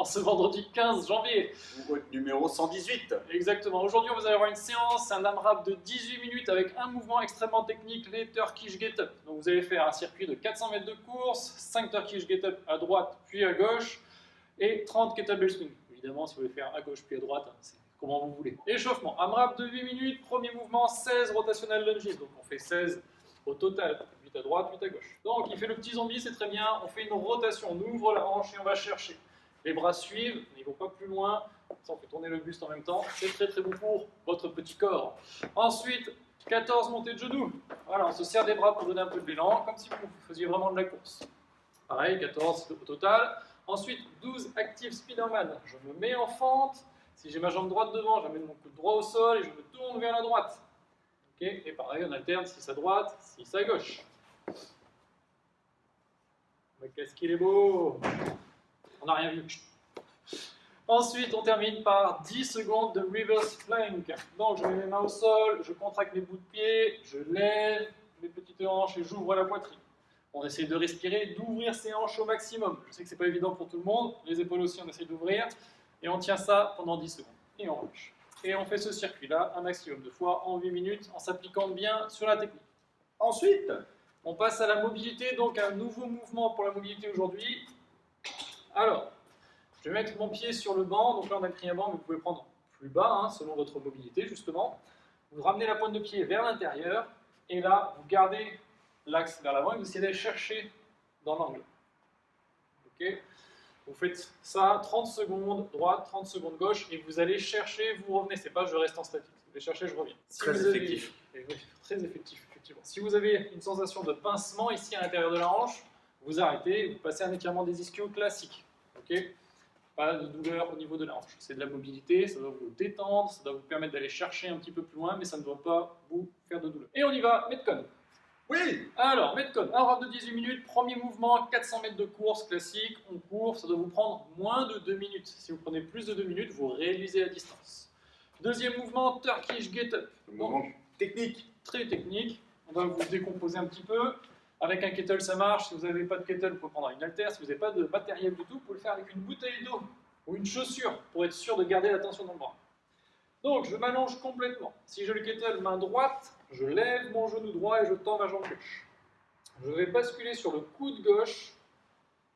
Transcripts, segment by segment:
ce vendredi 15 janvier. Numéro 118. Exactement. Aujourd'hui, on va avoir une séance, un AMRAP de 18 minutes avec un mouvement extrêmement technique, les Turkish Get-Up. Donc vous allez faire un circuit de 400 mètres de course, 5 Turkish Get-Up à droite puis à gauche et 30 Kettlebell Swing. Évidemment, si vous voulez faire à gauche puis à droite, c'est comment vous voulez. Échauffement. AMRAP de 8 minutes, premier mouvement, 16 rotational lunges. Donc on fait 16 au total. 8 à droite, 8 à gauche. Donc il fait le petit zombie, c'est très bien. On fait une rotation, on ouvre la hanche et on va chercher. Les bras suivent, ils ne vont pas plus loin. Ça, on fait tourner le buste en même temps. C'est très très bon pour votre petit corps. Ensuite, 14 montées de genoux. Voilà, on se serre les bras pour donner un peu de l'élan, comme si vous faisiez vraiment de la course. Pareil, 14 au total. Ensuite, 12 active Spiderman. Je me mets en fente. Si j'ai ma jambe droite devant, j'amène mon coude droit au sol et je me tourne vers la droite. Okay. Et pareil, on alterne 6 à droite, 6 à gauche. Mais qu'est-ce qu'il est beau! On n'a rien vu. Ensuite, on termine par 10 secondes de reverse plank. Donc, je mets mes mains au sol, je contracte mes bouts de pied, je lève mes petites hanches et j'ouvre la poitrine. On essaie de respirer, d'ouvrir ses hanches au maximum. Je sais que ce n'est pas évident pour tout le monde. Les épaules aussi, on essaie d'ouvrir. Et on tient ça pendant 10 secondes. Et on relâche. Et on fait ce circuit-là un maximum de fois en 8 minutes en s'appliquant bien sur la technique. Ensuite, on passe à la mobilité, donc un nouveau mouvement pour la mobilité aujourd'hui. Alors, je vais mettre mon pied sur le banc, donc là on a pris un banc, mais vous pouvez prendre plus bas, hein, selon votre mobilité justement. Vous ramenez la pointe de pied vers l'intérieur, et là, vous gardez l'axe vers l'avant et vous essayez d'aller chercher dans l'angle. Ok ? Vous faites ça 30 secondes droite, 30 secondes gauche, et vous allez chercher, vous revenez. C'est pas je reste en statique, vous allez chercher, je reviens. Très effectif. Très effectif, effectivement. Si vous avez une sensation de pincement ici à l'intérieur de la hanche, vous arrêtez, vous passez un étirement des ischios classique. Okay, pas de douleur au niveau de la hanche. C'est de la mobilité, ça doit vous détendre, ça doit vous permettre d'aller chercher un petit peu plus loin, mais ça ne doit pas vous faire de douleur. Et on y va, Metcon. Oui. Alors, Metcon, un round de 18 minutes, premier mouvement, 400 mètres de course classique, on court, ça doit vous prendre moins de 2 minutes. Si vous prenez plus de 2 minutes, vous réduisez la distance. Deuxième mouvement, Turkish Get-Up. Mouvement technique. Très technique, on va vous décomposer un petit peu. Avec un kettle, ça marche. Si vous n'avez pas de kettle, vous pouvez prendre une haltère. Si vous n'avez pas de matériel du tout, vous pouvez le faire avec une bouteille d'eau ou une chaussure pour être sûr de garder la tension dans le bras. Donc, je m'allonge complètement. Si j'ai le kettle main droite, je lève mon genou droit et je tends ma jambe gauche. Je vais basculer sur le coude gauche,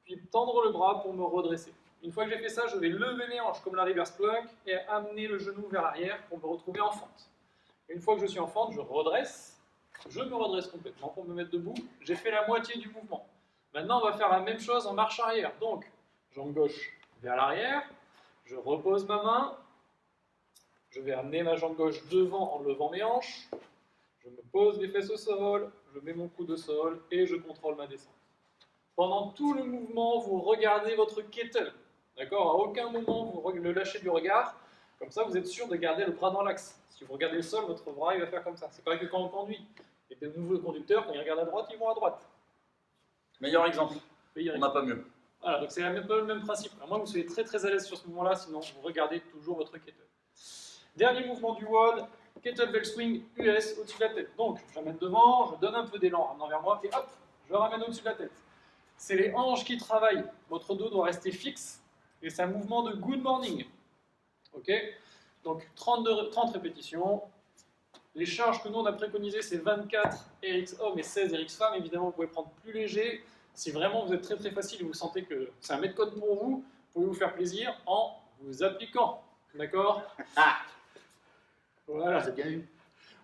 puis tendre le bras pour me redresser. Une fois que j'ai fait ça, je vais lever mes hanches comme la reverse plank et amener le genou vers l'arrière pour me retrouver en fente. Une fois que je suis en fente, je redresse. Je me redresse complètement pour me mettre debout. J'ai fait la moitié du mouvement. Maintenant, on va faire la même chose en marche arrière. Donc, jambe gauche vers l'arrière. Je repose ma main. Je vais amener ma jambe gauche devant en levant mes hanches. Je me pose les fesses au sol. Je mets mon coude au sol et je contrôle ma descente. Pendant tout le mouvement, vous regardez votre kettle. D'accord ? À aucun moment, vous le lâchez du regard. Comme ça, vous êtes sûr de garder le bras dans l'axe. Si vous regardez le sol, votre bras il va faire comme ça. C'est pareil que quand on conduit. Et de nouveaux conducteurs, quand ils regardent à droite, ils vont à droite. Meilleur exemple. On n'a pas mieux. Voilà, donc c'est le même principe. À moins que vous soyez très très à l'aise sur ce mouvement-là, sinon vous regardez toujours votre kettle. Dernier mouvement du WOD, Kettlebell Swing US au-dessus de la tête. Donc, je ramène devant, je donne un peu d'élan en vers moi, et hop, je ramène au-dessus de la tête. C'est les hanches qui travaillent. Votre dos doit rester fixe, et c'est un mouvement de good morning. Ok ? Donc, 30 répétitions. Les charges que nous on a préconisées, c'est 24 RX hommes et 16 RX femmes. Évidemment, vous pouvez prendre plus léger. Si vraiment vous êtes très très facile et vous sentez que c'est un Metcon pour vous, vous pouvez vous faire plaisir en vous appliquant. D'accord ? Voilà. C'est bien eu.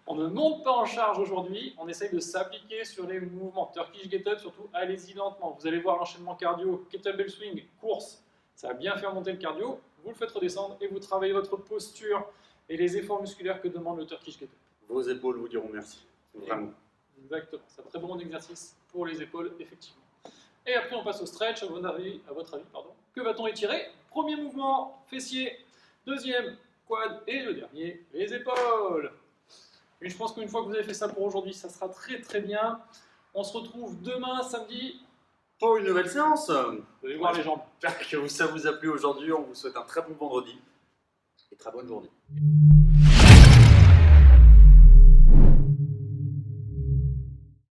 On ne monte pas en charge aujourd'hui, on essaye de s'appliquer sur les mouvements. Turkish Get-Up, surtout, allez-y lentement. Vous allez voir l'enchaînement cardio, Kettlebell Swing, course, ça va bien faire monter le cardio. Vous le faites redescendre et vous travaillez votre posture et les efforts musculaires que demande le Turkish Get-Up. Vos épaules vous diront merci. Vraiment. Exactement. C'est un très bon exercice pour les épaules, effectivement. Et après, on passe au stretch. À votre avis, que va-t-on étirer ? Premier mouvement, fessier. Deuxième, quad. Et le dernier, les épaules. Et je pense qu'une fois que vous avez fait ça pour aujourd'hui, ça sera très très bien. On se retrouve demain, samedi. Pour une nouvelle séance. Vous allez voir les jambes. J'espère que ça vous a plu aujourd'hui. On vous souhaite un très bon vendredi et très bonne journée.